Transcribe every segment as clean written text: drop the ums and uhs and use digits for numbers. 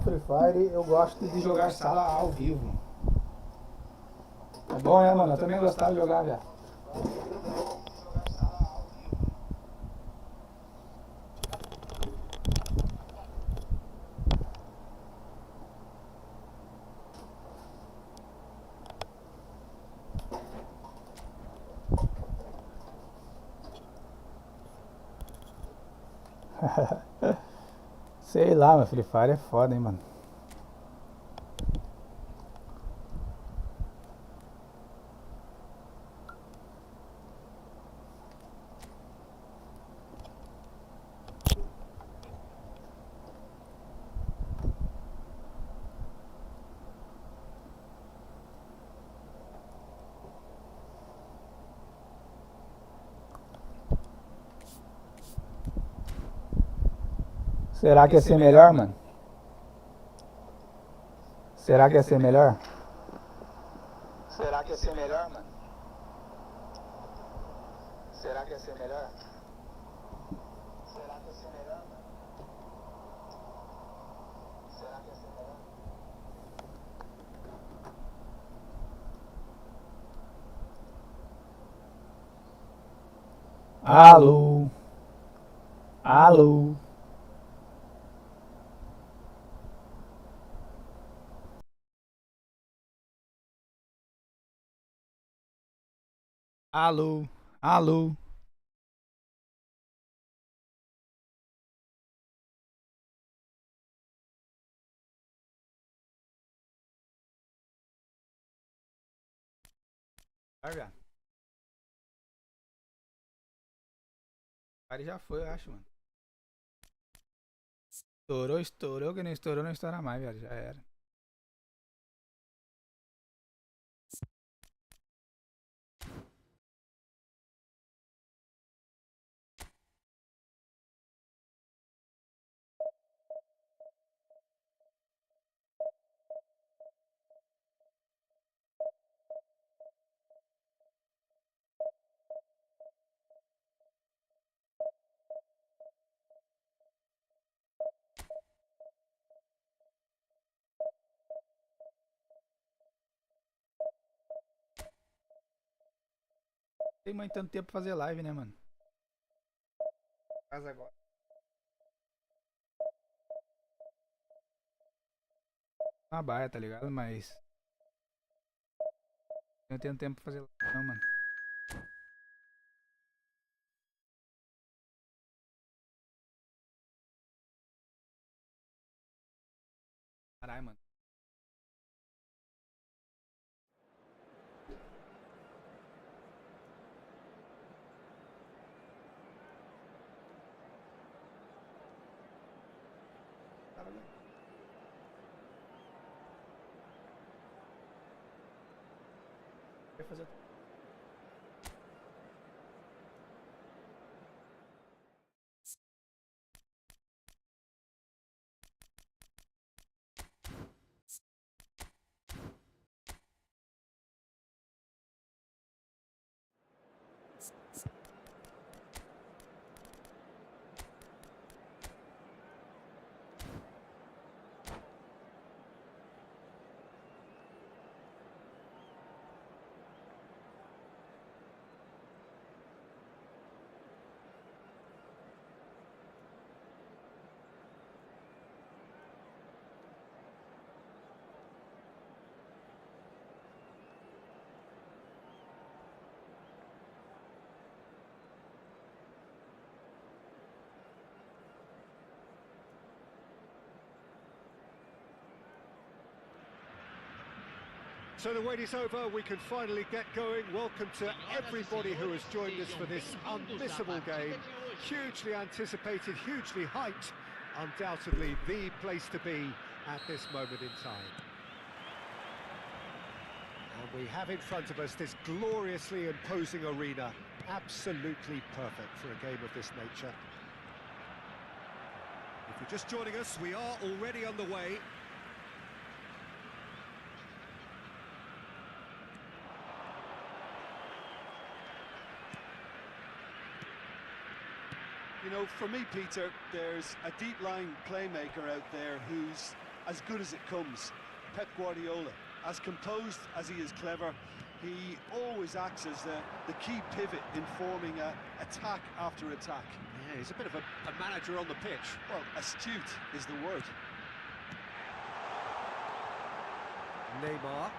Free Fire, eu gosto de jogar sala ao vivo. É bom, né, mano? Eu também gostava de jogar, velho. Sei lá, mas Free Fire é foda, hein, mano. Será que ia ser melhor, mano? Será que ia ser melhor? Será que ia ser melhor, mano? Será que ia ser melhor? Será que ia ser melhor, mano? Será que ia ser melhor? Alô? Alô? Alô? Alô? Olha, o já foi, eu acho, mano. Estourou, estourou, que não estourou, não estoura mais, velho. Já era. Tem mais tanto tempo pra fazer live, né, mano? Faz agora. Uma baia, tá ligado? Mas eu não tenho tempo pra fazer live, não, mano. Caralho, mano. Vai fazer. So the wait is over, we can finally get going. Welcome to everybody who has joined us for this unmissable game. Hugely anticipated, hugely hyped. Undoubtedly the place to be at this moment in time. And we have in front of us this gloriously imposing arena. Absolutely perfect for a game of this nature. If you're just joining us, we are already underway. You know, for me, Peter, there's a deep-lying playmaker out there who's as good as it comes. Pep Guardiola, as composed as he is clever, he always acts as the key pivot in forming attack after attack. Yeah, he's a bit of a manager on the pitch. Well, astute is the word. Neymar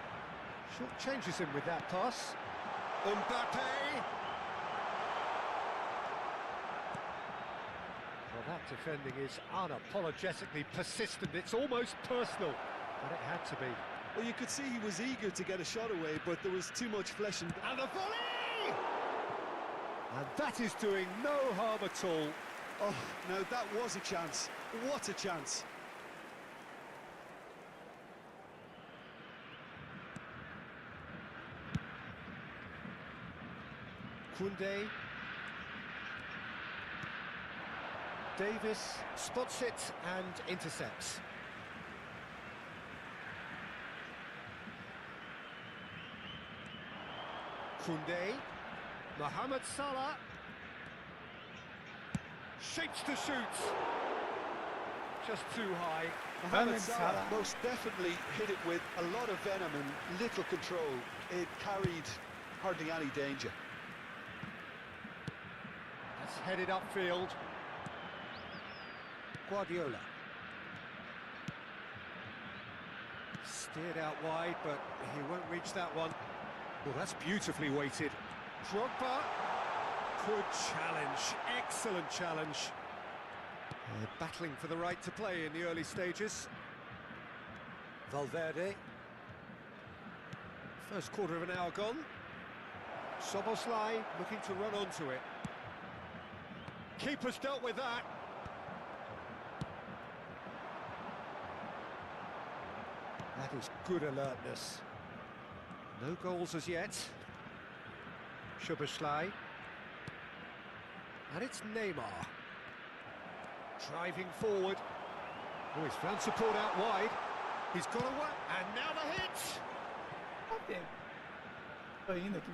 short changes him with that pass. Mbappe. Well, that defending is unapologetically persistent. It's almost personal, but it had to be. Well, you could see he was eager to get a shot away, but there was too much flesh and the volley! And that is doing no harm at all. Oh, now that was a chance. What a chance. Koundé. Davis spots it and intercepts. Koundé. Mohamed Salah. Shapes to shoot. Just too high. Mohamed Salah most definitely hit it with a lot of venom and little control. It carried hardly any danger. That's headed upfield. Guardiola. Steered out wide, but he won't reach that one. Well, that's beautifully weighted. Drogba. Good challenge. Excellent challenge. Battling for the right to play in the early stages. Valverde. First quarter of an hour gone. Szoboszlai looking to run onto it. Keeper's dealt with that. That is good alertness. No goals as yet. Szoboszlai. And it's Neymar. Driving forward. Oh, he's found support out wide. He's got away. And now the hit! Tô indo aqui.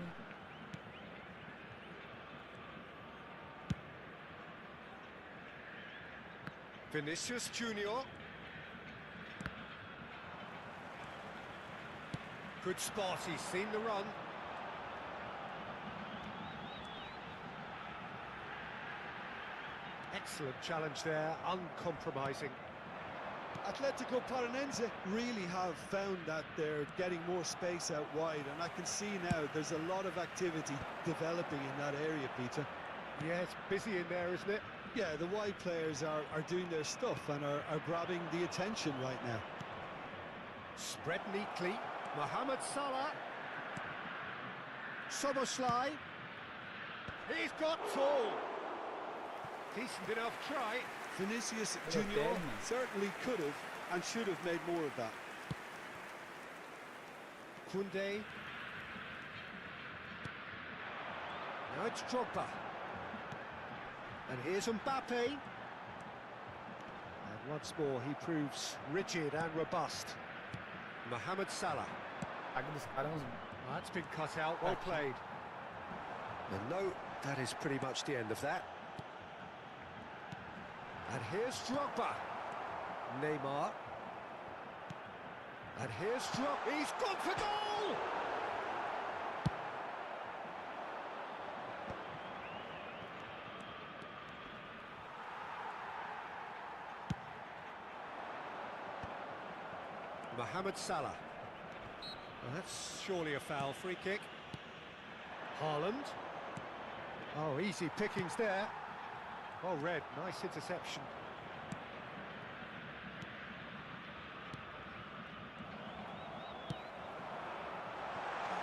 Vinicius Junior. Good spot, he's seen the run. Excellent challenge there, uncompromising. Atletico Paranense really have found that they're getting more space out wide, and I can see now there's a lot of activity developing in that area, Peter. Yeah, it's busy in there, isn't it? Yeah, the wide players are doing their stuff and are grabbing the attention right now. Spread neatly. Mohamed Salah. Szoboszlai. He's got tall. Decent enough try. Vinicius Junior certainly could have and should have made more of that. Koundé. Now it's Drogba. And here's Mbappe. And once more he proves rigid and robust. Mohamed Salah. That's been cut out, well played. And no, that is pretty much the end of that. And here's Drogba. Neymar. And here's Drogba. He's gone for goal! Mohamed Salah. Well, that's surely a foul. Free kick. Haaland. Oh, easy pickings there. Well read, nice interception.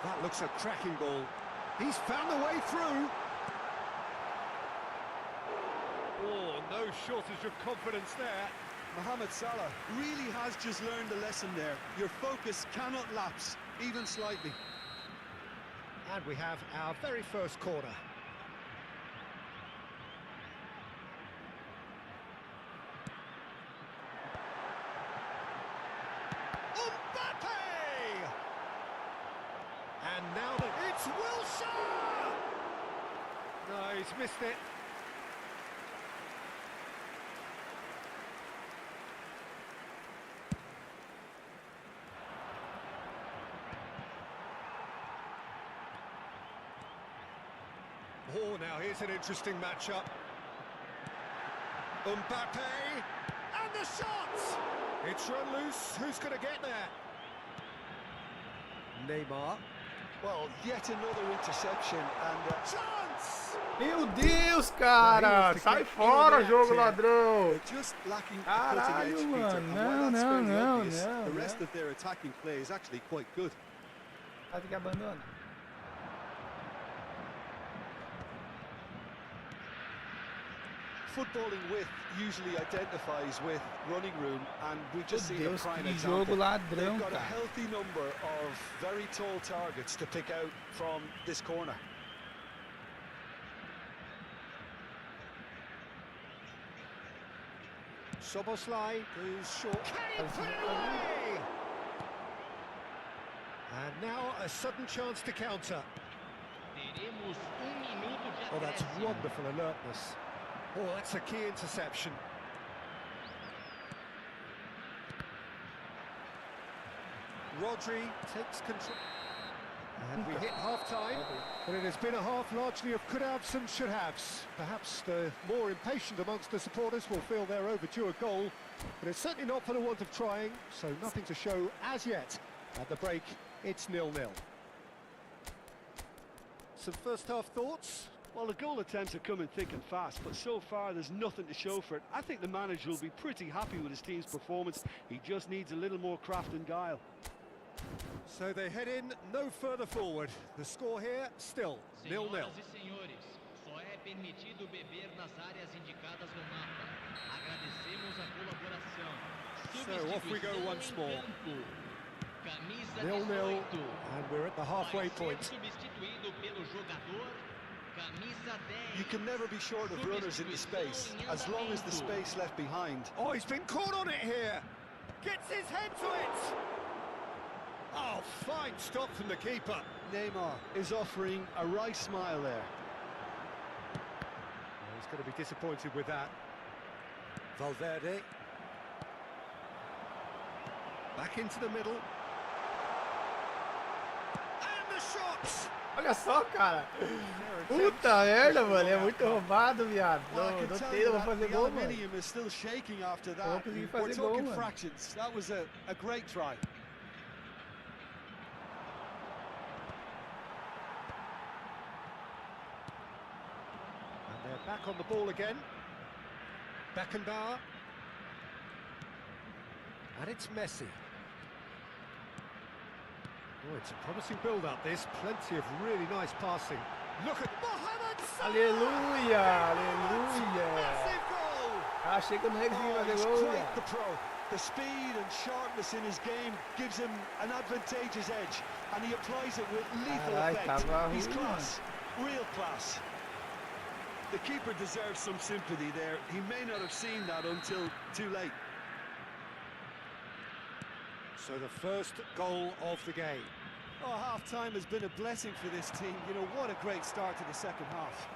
That looks a cracking ball. He's found the way through. Oh, no shortage of confidence there. Mohamed Salah really has just learned a lesson there. Your focus cannot lapse, even slightly. And we have our very first corner. And now it's Wilshere! No, he's missed it. Oh, now here's an interesting matchup. Mbappe, and the shot! It's run loose, who's going to get there? Neymar. Well, yet another interception and Chance! Meu Deus, cara! Sai fora, jogo ladrão! just lacking the Caralho, cutting edge, Peter. And mano. while that's Não, fairly não, obvious, não, the rest não. of their attacking play is actually quite good. Quase que abandona. Footballing width usually identifies with running room, and we've just Meu seen a Deus, prime que example. jogo ladrão, They've got a cara. healthy number of very tall targets to pick out from this corner. Szoboszlai goes short. Can he put it away? And now a sudden chance to counter. Oh, that's wonderful alertness. Oh, that's a key interception. Rodri takes control. And we hit half-time, but it has been a half largely of could-haves and should-haves. Perhaps the more impatient amongst the supporters will feel they're overdue a goal, but it's certainly not for the want of trying, so nothing to show as yet. At the break, it's 0-0. Some first-half thoughts? Well, the goal attempts are coming thick and fast, but so far there's nothing to show for it. I think the manager will be pretty happy with his team's performance. He just needs a little more craft and guile. So they head in no further forward. The score here, still 0-0. Senhoras e senhores, só é permitido beber nas áreas indicadas no mapa. Agradecemos a colaboração. So off we go once more. Camisa 0-0, 18. and we're at the halfway Vai ser point. substituído pelo jogador camisa 10. You can never be short of runners into space, as long as the space left behind. Oh, he's been caught on it here. Gets his head to it. Oh, fine stop from the keeper. Neymar is offering a wry smile there. Oh, he's going to be disappointed with that. Valverde. Back into the middle. And the shot! Olha só, cara. Puta merda, mano. É muito roubado, viado. Well, I Não, can não tell tem, you não vou that fazer the gol, mano. aluminium is still shaking after Eu vou that. conseguir We're fazer gol, talking mano. fractions. That was a great try. And they're back on the ball again. Beckenbauer. And it's Messi. Oh, it's a promising build-up, this. Plenty of really nice passing. Look at Mohamed Salah! Aleluia, aleluia. Massive goal! Achei que eu não ia conseguir Oh, fazer he's gol, quite viado. the pro. The speed and sharpness in his game gives him an advantageous edge, and he applies it with lethal Carai, effect. tava He's ruim, class, real class. The keeper deserves some sympathy there. He may not have seen that until too late. So the first goal of the game. Oh, half-time has been a blessing for this team. You know, what a great start to the second half.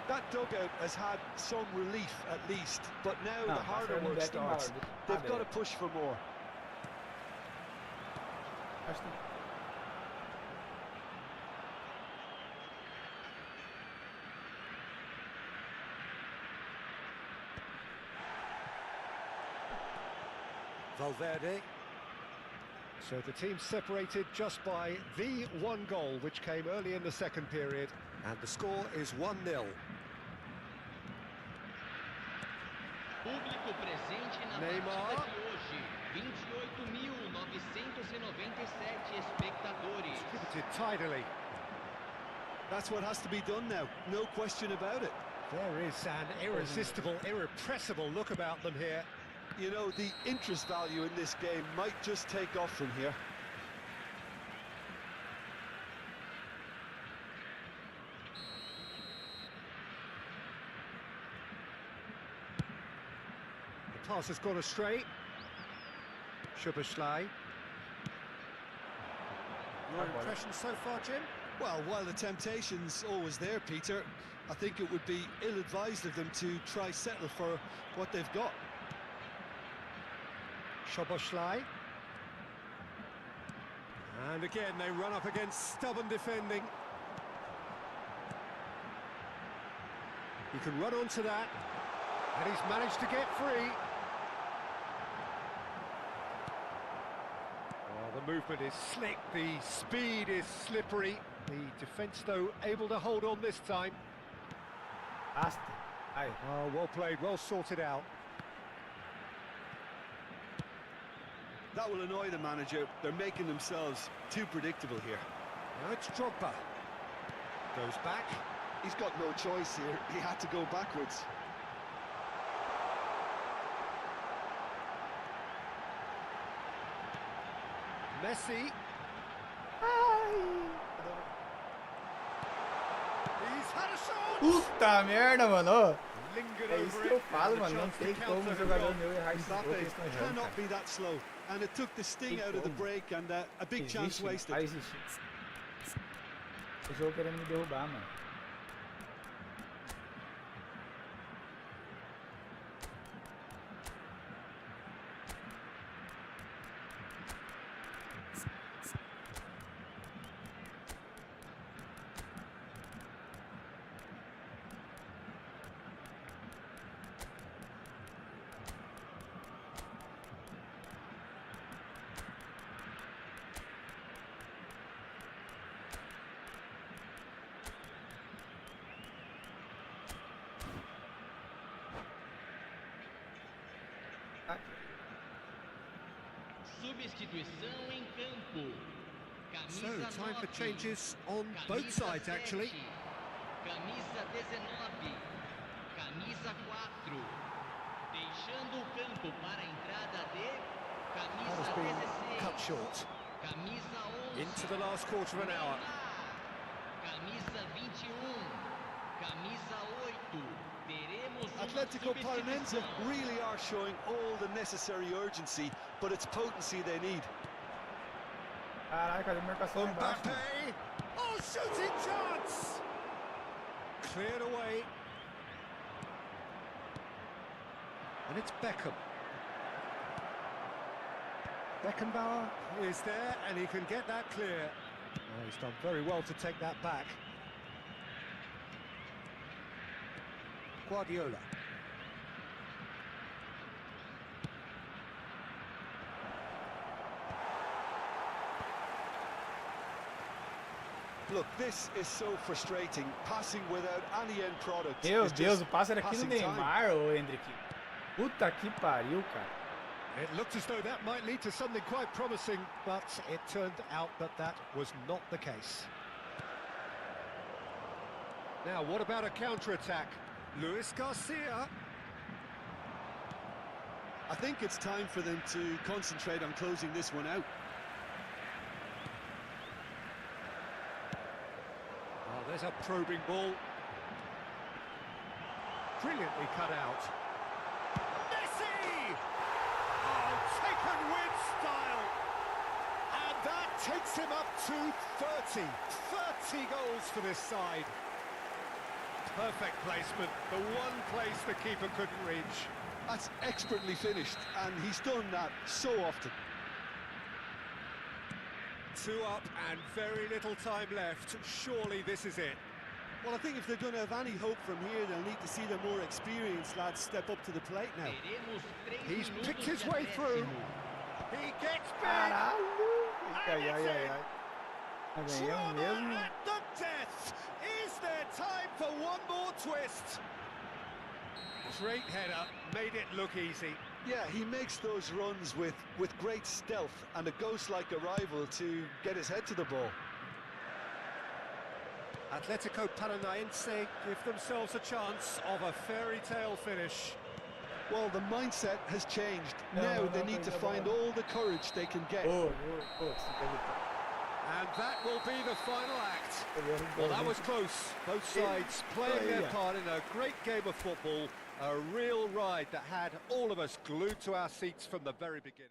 That dugout has had some relief at least, but now No, the harder passando work Beckenbauer, starts. deixa- They've got to beleza. push for more. Acho que... Valverde. So the team separated just by the one goal, which came early in the second period, and the score is 1-0. Público presente na Neymar. partida de hoje. 28.997 espectadores. Distributed tidily. That's what has to be done now, no question about it. There is an irresistible, irrepressible look about them here. You know, the interest value in this game might just take off from here. The pass has gone astray. Szoboszlai. Your impression so far, Jim? Well, while the temptation's always there, Peter, I think it would be ill-advised of them to try settle for what they've got. Szoboszlai. And again, they run up against stubborn defending. He can run onto that, and he's managed to get free. Oh, the movement is slick, the speed is slippery. The defence, though, able to hold on this time. Basta. Ai. Oh, well played, well sorted out. That will annoy the manager. They're making themselves too predictable here. Now it's Drogba. Goes back. He's got no choice here. He had to go backwards. Messi. He's had a shot! Puta merda, mano. Lingered É isso over que eu it, falo, and a mano. Não chance to tem como counter um as jogador well. meu errar esse gol que eles estão errando, Cannot cara. be that slow. And it took the sting Tem out of the como. break and a big chance Existe, não wasted. vai existir. O jogo querendo me derrubar, mano. Substituição em campo. So, Camisa time for 9. changes on both Camisa sides, actually. 7. Camisa 19. Camisa 4. Deixando o campo para a entrada de That camisa has been 16. cut short. Camisa 11. Into the last quarter of an hour. Camisa 21. Camisa 8. Teremos uma Atletico Paranense substituição. really are showing all the necessary urgency, but it's potency they need. Caralho, cadê a marcação lá embaixo, mano? Mbappe! Oh, shooting chance! Cleared away. And it's Beckham. Beckenbauer is there, and he can get that clear. Oh, he's done very well to take that back. Guardiola. Look, this is so frustrating, passing without any end product. Meu is Deus, just o passe era aqui no passing time. Neymar, ô Hendrick. Puta que pariu, cara. It looked as though that might lead to something quite promising, but it turned out that that was not the case. Now, what about a counter-attack? Luis Garcia. I think it's time for them to concentrate on closing this one out. Oh, there's a probing ball. Brilliantly cut out. Messi! Oh, taken with style. And that takes him up to 30. 30 goals for this side. Perfect placement. The one place the keeper couldn't reach. That's expertly finished, and he's done that so often. 2 up and very little time left. Surely this is it. Well, I think if they're going to have any hope from here, they'll need to see the more experienced lads step up to the plate now. Teremos 3 He's minutos picked his de way through. acréscimo. He gets big. Caralho! Ai, ai, ai, ai. Nós ganhamos Drama mesmo. at the death. Is there time for one more twist? Great header, made it look easy. Yeah, he makes those runs with great stealth and a ghost-like arrival to get his head to the ball. Atletico Paranaense give themselves a chance of a fairy tale finish. Well, the mindset has changed. No, Now no, they no, need to no, find no. all the courage they can get. Ô, você quer lutar? And that will be the final act. Well, Well, that was close. Both sides playing their part in a great game of football. A real ride that had all of us glued to our seats from the very beginning.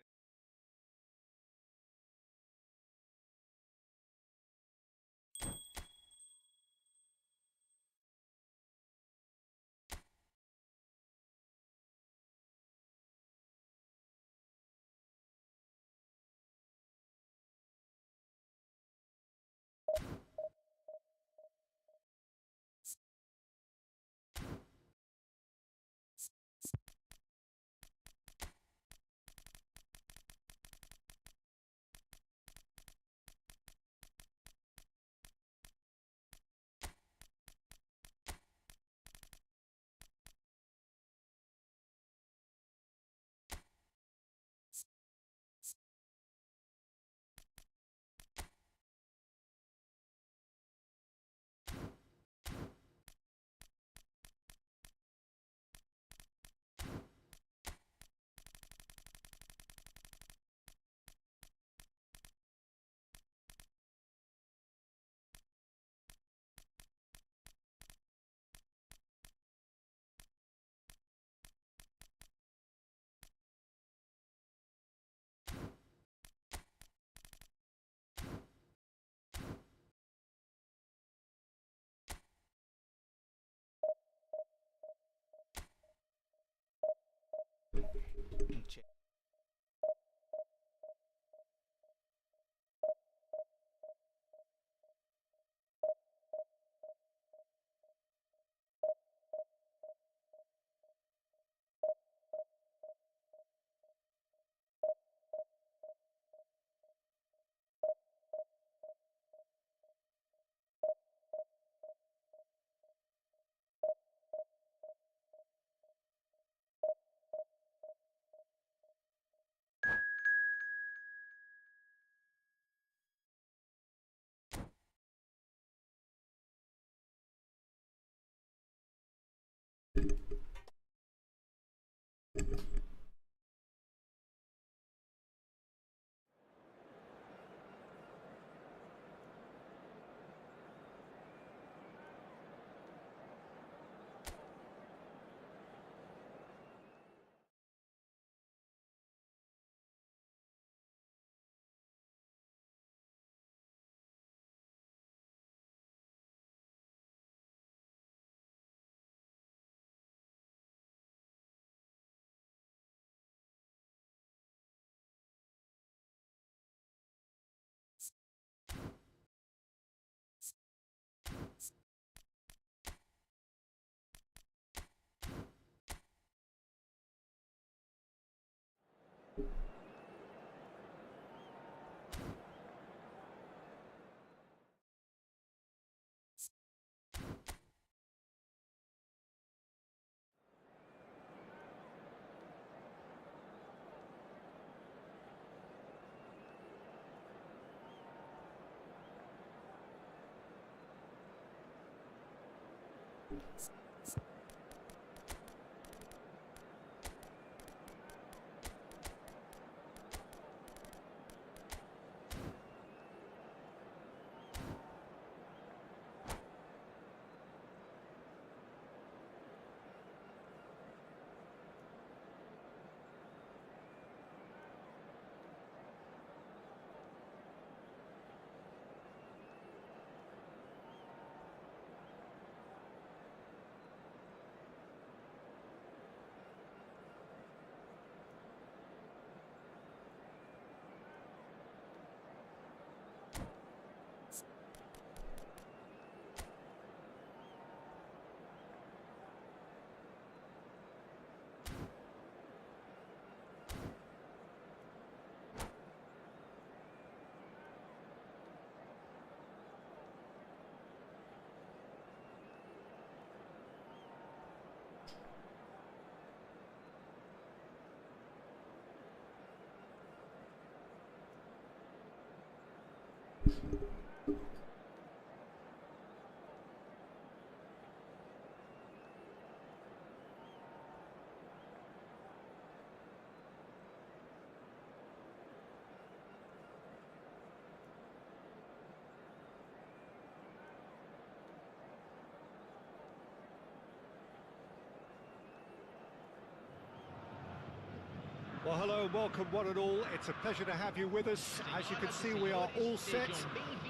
Well, hello and welcome one and all. It's a pleasure to have you with us. As you can see, we are all set.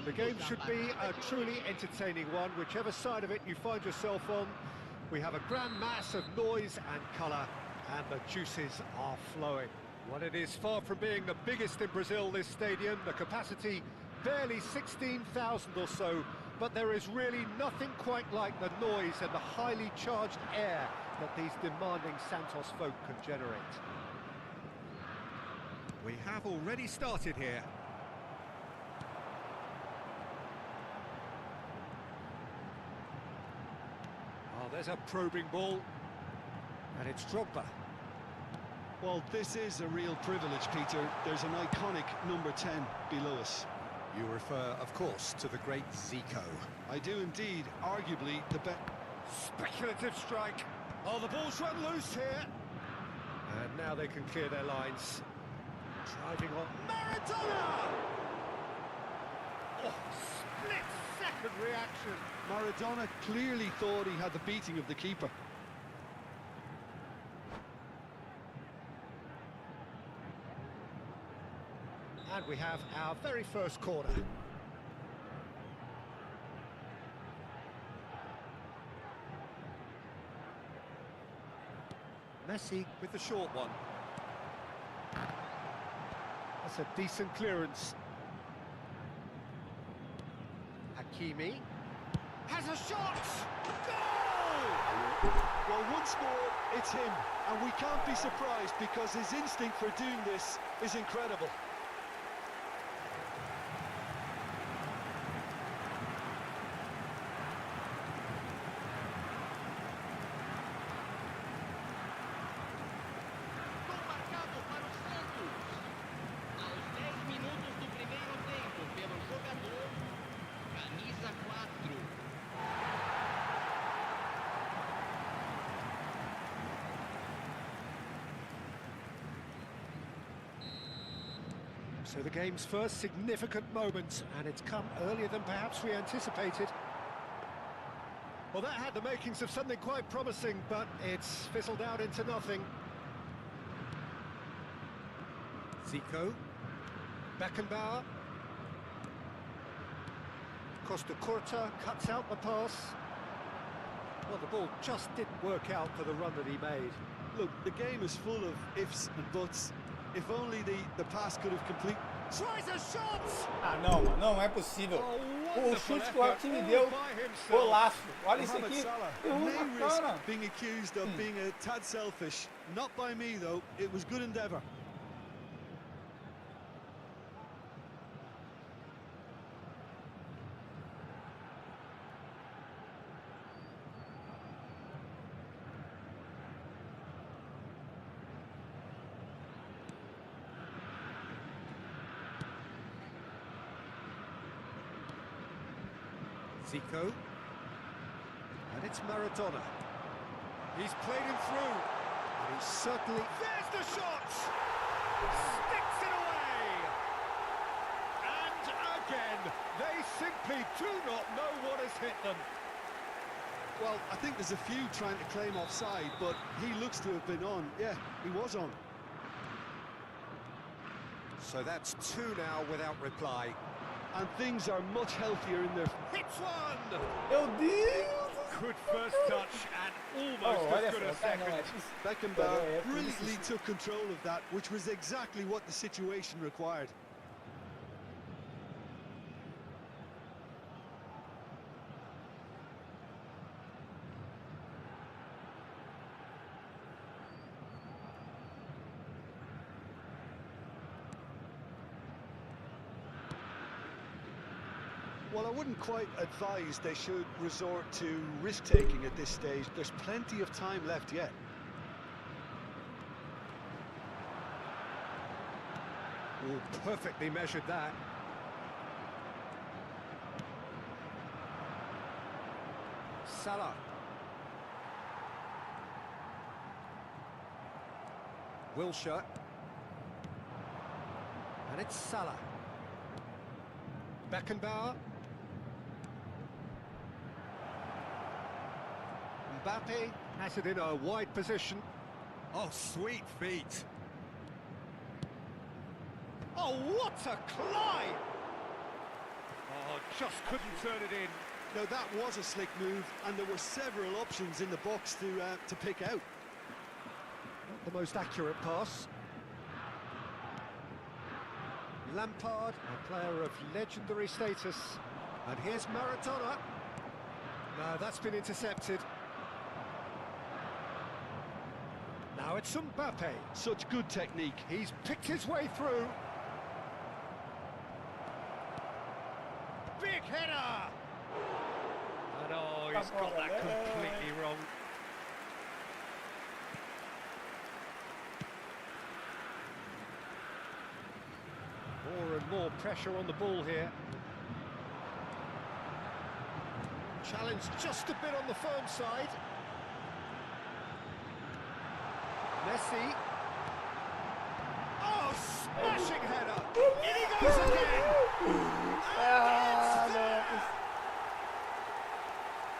The game should be a truly entertaining one, whichever side of it you find yourself on. We have a grand mass of noise and colour, and the juices are flowing. Well, it is far from being the biggest in Brazil, this stadium. The capacity barely 16,000 or so, but there is really nothing quite like the noise and the highly charged air that these demanding Santos folk can generate. We have already started here. Oh, there's a probing ball. And it's Drogba. Well, this is a real privilege, Peter. There's an iconic number 10 below us. You refer, of course, to the great Zico. I do indeed, arguably the best. Speculative strike. Oh, the ball's run loose here. And now they can clear their lines. Driving on Maradona! Oh, split-second reaction. Maradona clearly thought he had the beating of the keeper. And we have our very first corner. Messi with the short one. That's a decent clearance. Hakimi has a shot! Goal! Well, once more, it's him. And we can't be surprised because his instinct for doing this is incredible. So the game's first significant moment, and it's come earlier than perhaps we anticipated. Well, that had the makings of something quite promising, but it's fizzled out into nothing. Zico. Beckenbauer. Costa Curta cuts out the pass. Well, the ball just didn't work out for the run that he made. Look, the game is full of ifs and buts. If only the pass could have completed. Tries a shot! Ah, não, mano, não é possível. O chute que o Hakimi deu, golaço. Olha isso aqui. May risk being accused of being a tad selfish. Not by me, though. It was good endeavour. Zico. And And it's Maradona. He's played him through. And he's certainly... There's the shot! Sticks it away! And again, they simply do not know what has hit them. Well, I think there's a few trying to claim offside, but he looks to have been on. Yeah, he was on. So that's two now without reply. And things are much healthier in their... Hits one! Meu Deus! Good first touch and almost as good a second. Beckenbauer brilliantly took control of that, which was exactly what the situation required. Well, I wouldn't quite advise they should resort to risk-taking at this stage. There's plenty of time left yet. Oh, perfectly measured that. Salah. Wilshere. And it's Salah. Beckenbauer. Mbappe has it in a wide position. Oh, sweet feet. Oh, what a climb! Oh, just couldn't turn it in. Now, that was a slick move, and there were several options in the box to pick out. Not the most accurate pass. Lampard, a player of legendary status. And here's Maradona. No, that's been intercepted. Now it's Mbappe. Such good technique. He's picked his way through. Big header! And oh, he's got that completely wrong. More and more pressure on the ball here. Challenge just a bit on the firm side. Messi. Oh, smashing header! In he goes again!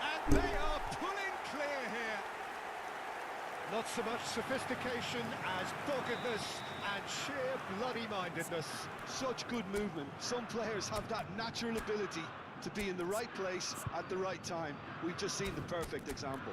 And they are pulling clear here. Not so much sophistication as doggedness and sheer bloody-mindedness. Such good movement. Some players have that natural ability to be in the right place at the right time. We've just seen the perfect example.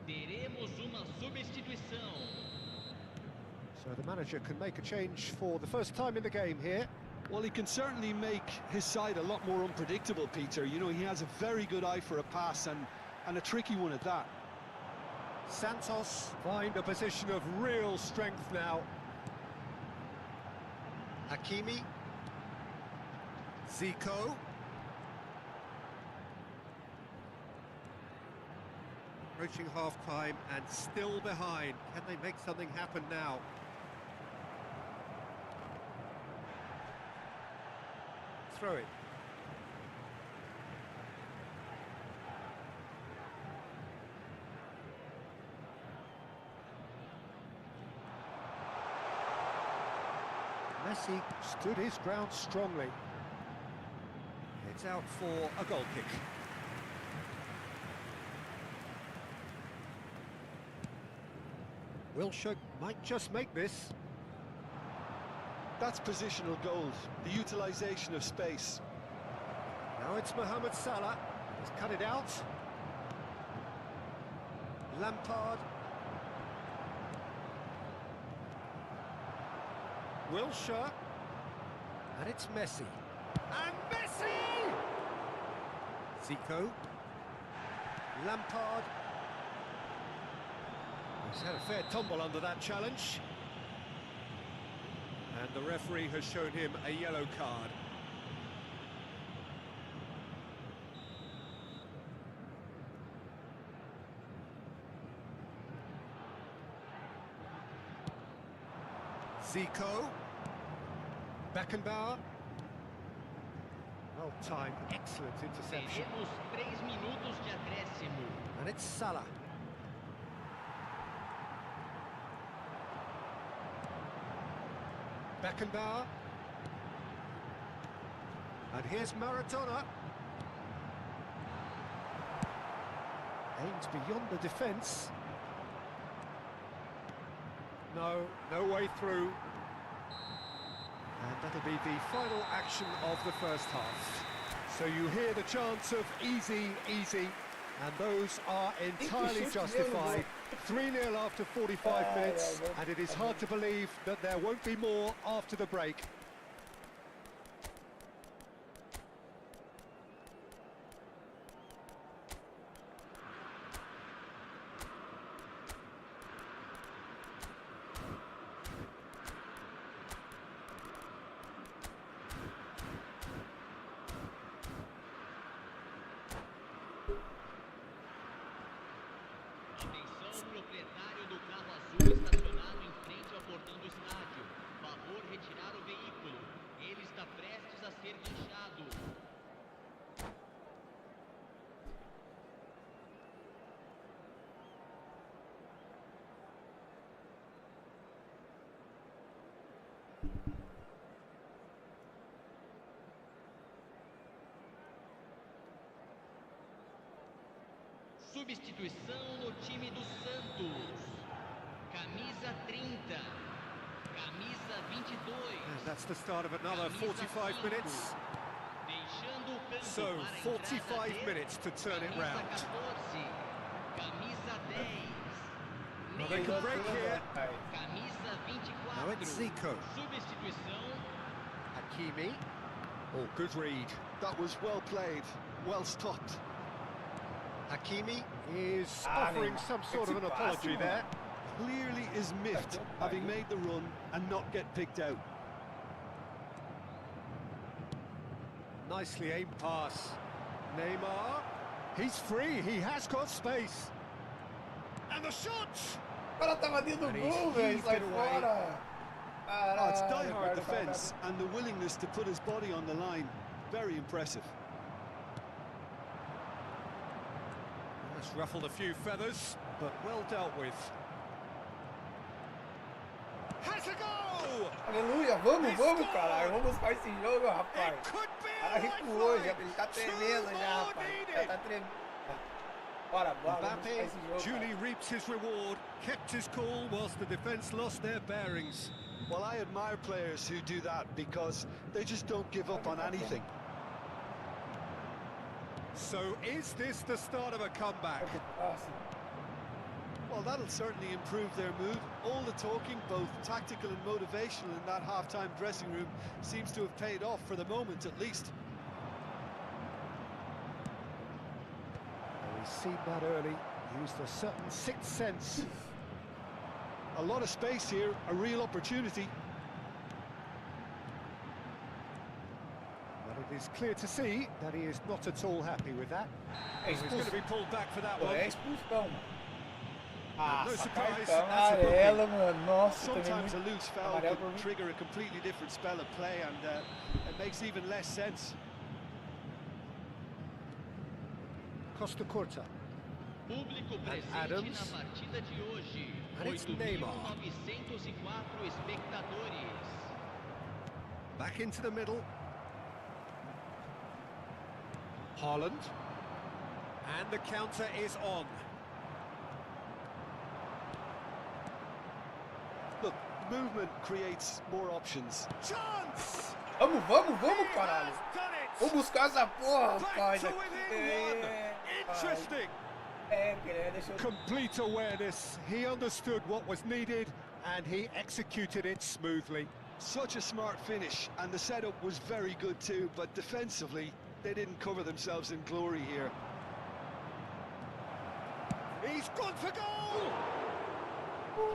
Teremos uma substituição. So the manager can make a change for the first time in the game here. Well, he can certainly make his side a lot more unpredictable, Peter. You know, he has a very good eye for a pass and a tricky one at that. Santos find a position of real strength now. Hakimi. Zico. Approaching half-time and still behind. Can they make something happen now? Throw it. Messi stood his ground strongly. It's out for a goal kick. Wilshere might just make this. That's positional gold, the utilisation of space. Now it's Mohamed Salah. He's cut it out. Lampard. Wilshere. And it's Messi. And Messi! Zico. Lampard. He's had a fair tumble under that challenge. And the referee has shown him a yellow card. Zico. Beckenbauer. Well timed, excellent interception. Teremos 3 minutos de acréscimo. And it's Salah. Beckenbauer. And here's Maradona. Aims beyond the defence. No way through. And that'll be the final action of the first half. So you hear the chants of easy, easy, and those are entirely justified. 3-0 after 45 minutes, and it is hard to believe that there won't be more after the break. Proprietário do carro azul estacionado em frente ao portão do estádio. Favor retirar o veículo. Ele está prestes a ser guinchado. Substituição no time do Santos. Camisa 30. Camisa 22. And that's the start of another 45 minutes. Deixando o campo So, para a 45 entrada minutes to turn it Camisa round. 14. Camisa 10. Well, they can break here. Camisa 24. Now it's Zico. Substituição. Hakimi. Oh, good read. That was well played, well stopped. Hakimi is offering some sort of an apology there. Clearly is miffed, having made the run and not get picked out. Nicely aimed pass. Neymar. He's free, he has got space. And the shot! O cara tava dentro do gol, velho. Sai fora. Oh, it's die-hard defence and the willingness to put his body on the line. Very impressive. That's ruffled a few feathers, but well dealt with. Has a goal! Aleluia, vamos, caralho. Vamos buscar esse jogo, rapaz. It could be O cara recuou, já, ele tá tremendo já, rapaz. Já tá tremendo. Bora, vamos buscar Mbappe esse jogo. duly reaps his reward, kept his cool whilst the defence lost their bearings. Well, I admire players who do that because they just don't give up on anything. So is this the start of a comeback? Well, that'll certainly improve their mood. All the talking, both tactical and motivational, in that half-time dressing room seems to have paid off for the moment, at least. Well, we've seen that early, used a certain sixth sense. A lot of space here, a real opportunity. But it is clear to see that he is not at all happy with that. He's going to be pulled back for that one. É expulsão, mano. Ah, No surprise, cartão that's a booking. amarelo, mano. Nossa, também Sometimes a muito loose foul amarelo could pra mim. trigger a completely different spell of play, and it makes even less sense. Costa Curta. Público presente Adams. na partida de hoje. And it's Neymar. 8.904 espectadores. Back into the middle. Haaland. And the counter is on. Look, movement creates more options. Chance! Vamos, caralho. Done it! Vamos buscar essa porra, Back rapaz. to within one. Interesting. Deixa eu... Complete awareness. He understood what was needed and he executed it smoothly. Such a smart finish, and the setup was very good too, but defensively, they didn't cover themselves in glory here. He's gone for goal!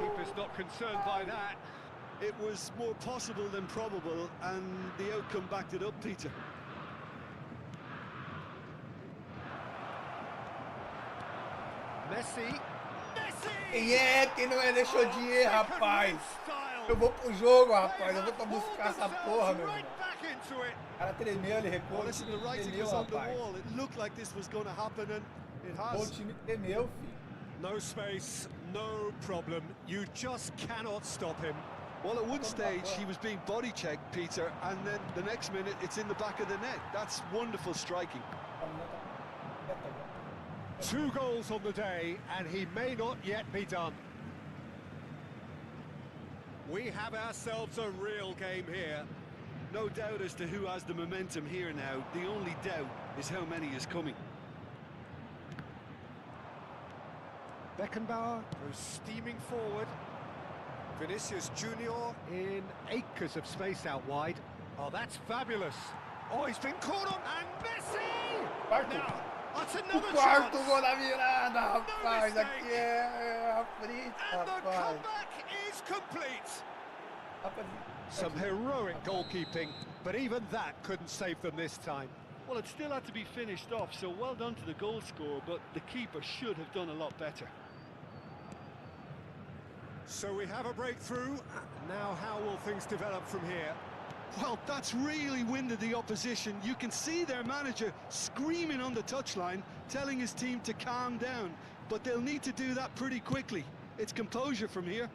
Keeper's not concerned by that. It was more possible than probable, and the outcome backed it up, Peter. Messi. Quem é que não é deixou de ir, rapaz? Eu vou pro jogo, rapaz. Eu vou pra buscar essa porra, meu irmão. O cara tremeu, ele recuou. Well, listen, the writing Tremeu, was on the rapaz. wall. It looked like this was going to happen, and it O has. time tremeu, filho. No space, no problem. You just cannot stop him. Well, at one stage, he was being body-checked, Peter, and then the next minute, it's in the back of the net. That's wonderful striking. 2 goals on the day, and he may not yet be done. We have ourselves a real game here. No doubt as to who has the momentum here now. The only doubt is how many is coming. Beckenbauer goes steaming forward. Vinicius Junior in acres of space out wide. Oh, that's fabulous. Oh, he's been caught on, and Messi! Now, that's O another quarto chance. gol da virada, rapaz. Aqui é a frita, And the rapaz. comeback is complete. Rapaz, Some heroic goalkeeping, but even that couldn't save them this time. Well, it still had to be finished off, so well done to the goal scorer, but the keeper should have done a lot better. So we have a breakthrough. Now how will things develop from here? Well, that's really winded the opposition. You can see their manager screaming on the touchline, telling his team to calm down, but they'll need to do that pretty quickly. It's composure from here.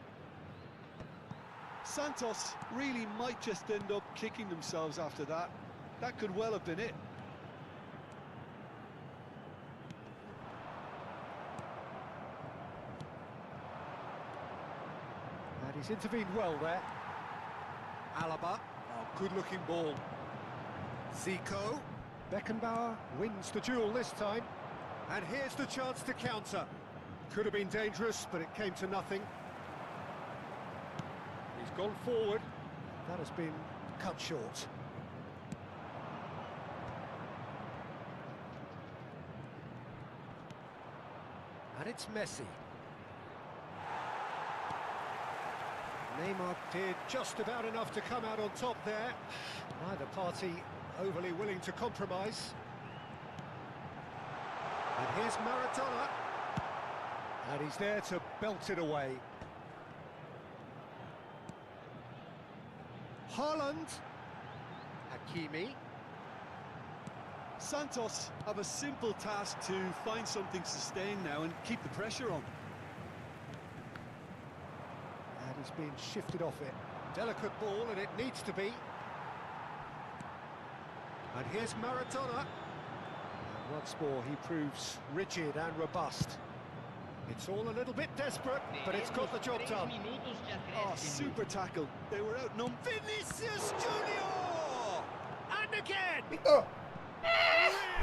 Santos really might just end up kicking themselves after that. That could well have been it. And he's intervened well there. Alaba, oh, good-looking ball. Zico, Beckenbauer wins the duel this time. And here's the chance to counter. Could have been dangerous, but it came to nothing. He's gone forward. That has been cut short. And it's Messi. Neymar did just about enough to come out on top there. Neither party overly willing to compromise. And here's Maradona. And he's there to belt it away. Haaland. Hakimi. Santos have a simple task to find something sustained now and keep the pressure on. And he's been shifted off it. Delicate ball, and it needs to be. And here's Maradona. And once more, he proves rigid and robust. It's all a little bit desperate, but it's got the job done. Oh, super tackle. They were outnumbered. Vinicius Junior! And again! Vitor!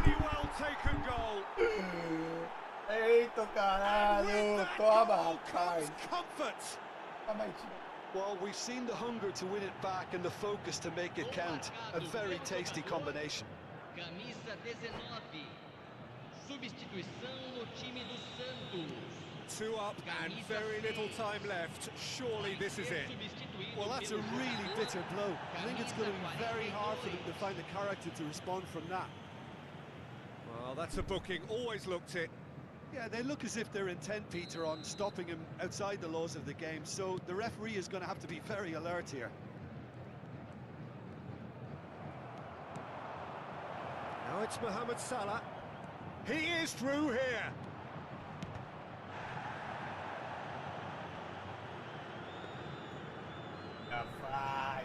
Really well taken goal. Eita, caralho! With that Toma, goal rapaz! comes comfort. Calma aí, tio. Well, we've seen the hunger to win it back and the focus to make it count. A very tasty combination. Camisa 19. Substituição no time do Santos. 2 up and very little time left. Surely this is it. Well, that's a really bitter blow. I think it's going to be very hard for them to find the character to respond from that. Well, that's a booking. Always looked it. Yeah, they look as if they're intent, Peter, on stopping him outside the laws of the game, so the referee is going to have to be very alert here. Now it's Mohamed Salah. He is through here. Rapaz!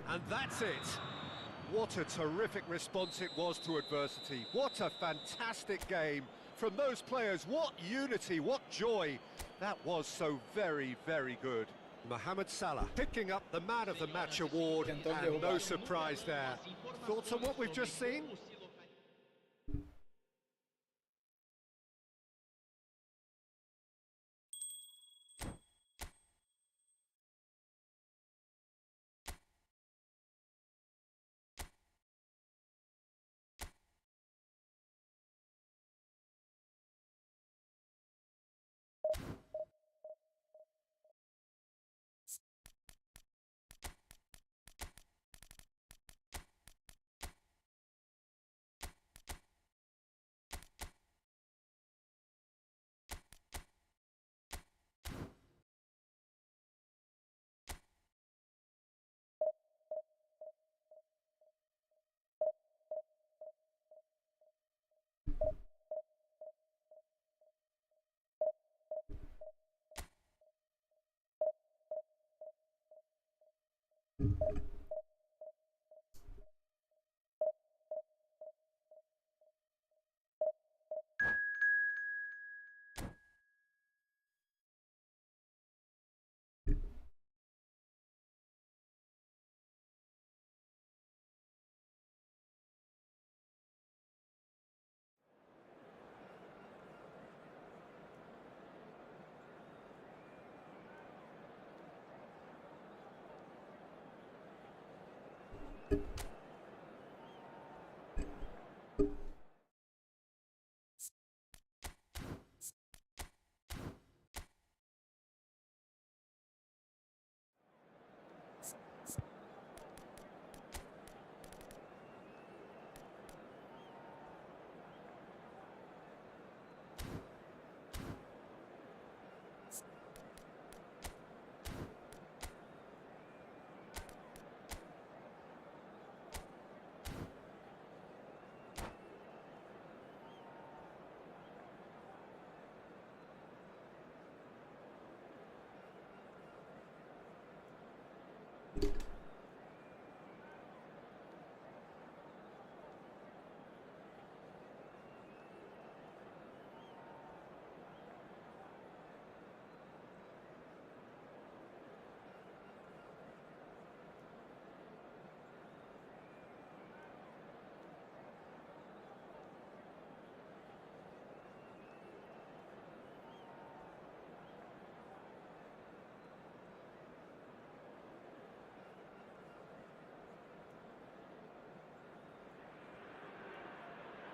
And that's it. What a terrific response it was to adversity. What a fantastic game from those players. What unity, what joy. That was so very, very good. Mohamed Salah picking up the Man of the Match award, and no surprise there. Thoughts on what we've just seen?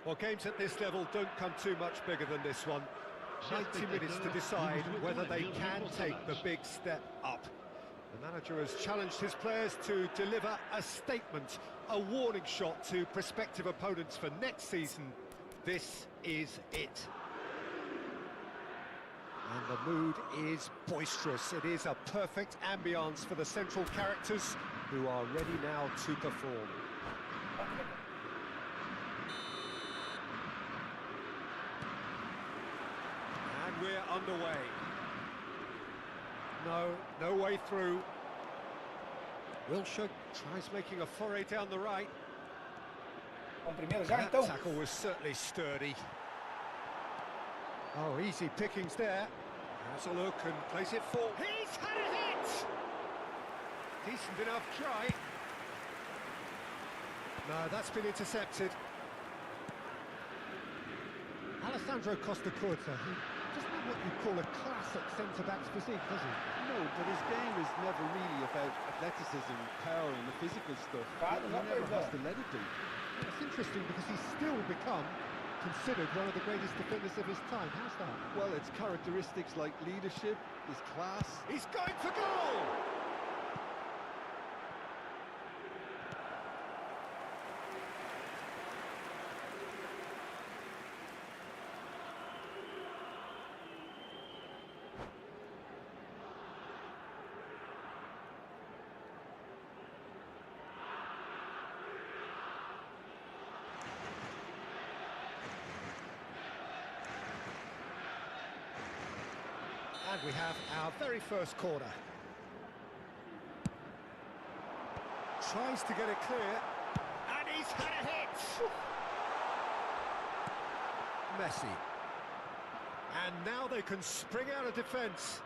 Well, games at this level don't come too much bigger than this one. 90 minutes to decide whether they can take the big step up. The manager has challenged his players to deliver a statement, a warning shot to prospective opponents for next season. This is it. And the mood is boisterous. It is a perfect ambience for the central characters who are ready now to perform. And we're underway. No way through. Wilshere tries making a foray down the right. Primeiro já, That então. tackle was certainly sturdy. Oh, easy pickings there. Has a look and plays it for... He's had a hit! Decent enough try. No, that's been intercepted. Alessandro Costa-Curta, he doesn't have what you call a classic centre-back's physique, does he? No, but his game is never really about athleticism, power and the physical stuff. Claro, He já never fez, has to let it do. It's interesting because he's still become considered one of the greatest defenders of his time. How's that? Well, it's characteristics like leadership, his class. He's going for goal! And we have our very first corner. Tries to get it clear. And he's had a hit! Messi. And now they can spring out of defence.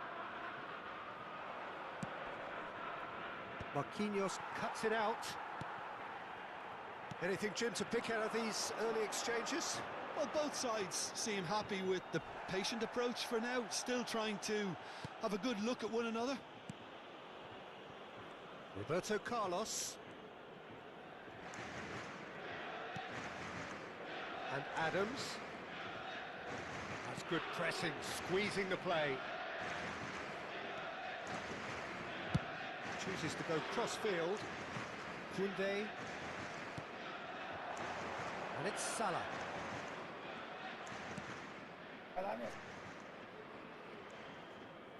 Marquinhos cuts it out. Anything, Jim, to pick out of these early exchanges? Well, both sides seem happy with the patient approach for now, still trying to have a good look at one another. Roberto Carlos. And Adams. That's good pressing, squeezing the play. Chooses to go cross-field. Koundé. And it's Salah.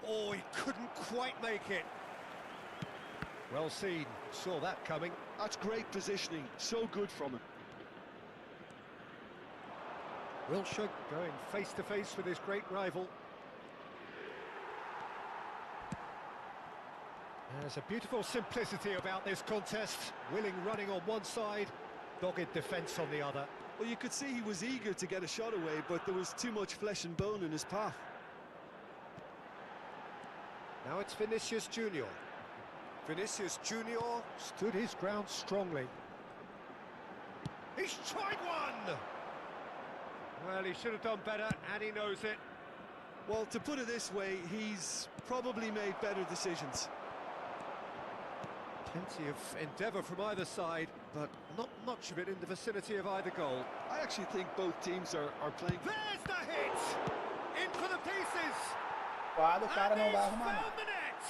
Oh, he couldn't quite make it. Well seen, saw that coming. That's great positioning, so good from him. Wilshere going face-to-face with his great rival. There's a beautiful simplicity about this contest. Willing running on one side, dogged defence on the other. Well, you could see he was eager to get a shot away, but there was too much flesh and bone in his path. Now it's Vinicius Junior. Vinicius Junior stood his ground strongly. He's tried one! Well, he should have done better, and he knows it. Well, to put it this way, he's probably made better decisions. Plenty of endeavour from either side, but not much of it in the vicinity of either goal. I actually think both teams are playing... There's the hit! In for the pieces! O cara não vai arrumar Found nada. the net!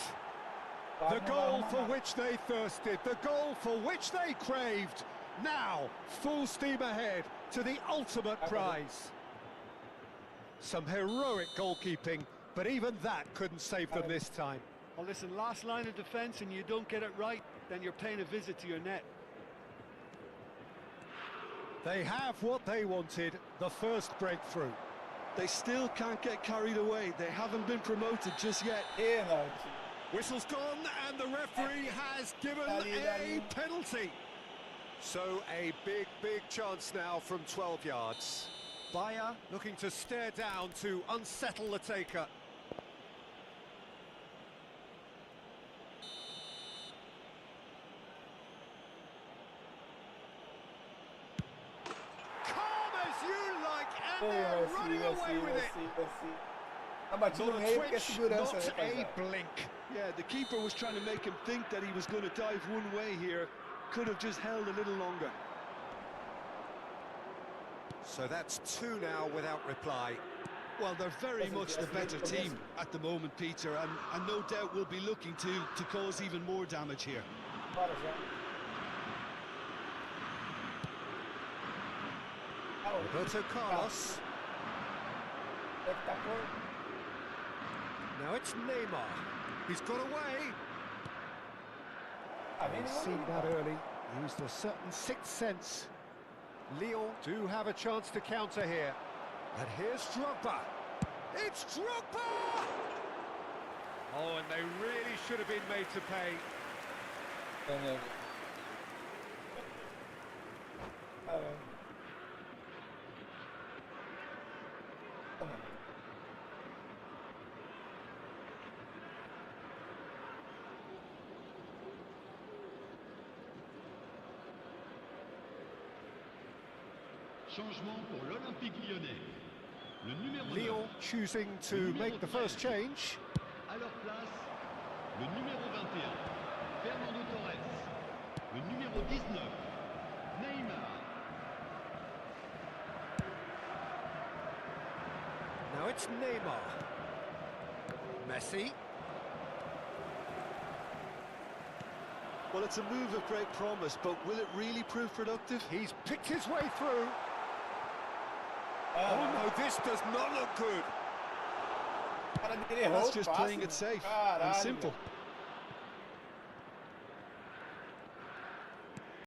O cara The não vai goal arrumar for nada. which they thirsted, the goal for which they craved. Now, full steam ahead to the ultimate prize. Some heroic goalkeeping, but even that couldn't save them this time. Well, listen, last line of defence and you don't get it right, then you're paying a visit to your net. They have what they wanted, the first breakthrough. They still can't get carried away. They haven't been promoted just yet. Pênalti. Whistle's gone, and the referee has given a penalty. So a big chance now from 12 yards. Bayer looking to stare down to unsettle the taker. Calm as you like, and they're running away with it. Tá batido no Not a meio porque é twitch, segurança, not né, a rapaziada? blink. Yeah, the keeper was trying to make him think that he was going to dive one way here. Could have just held a little longer. So that's two now without reply. Well, they're very much the better team at the moment, Peter, and no doubt will be looking to cause even more damage here. Bora já. Roberto Carlos. Deve tá com... Now it's Neymar. He's got away. Ah, vem He's não, seen vem, that cara. early. Used a certain sixth sense. Lyon do have a chance to counter here. And here's Drogba. It's Drogba! Oh, and they really should have been made to pay. Caramba. Changement pour l'Olympique Lyonnais. Le numéro 9, Lyon choosing to make the first change. à leur place, le numéro 21, Fernando Torres. Le numéro 19, Neymar. Now it's Neymar. Messi. Well, it's a move of great promise, but will it really prove productive? He's picked his way through. Oh no, this does not look good. O cara dele errou That's o just passe, playing mano. it safe Caralho, and simple. velho.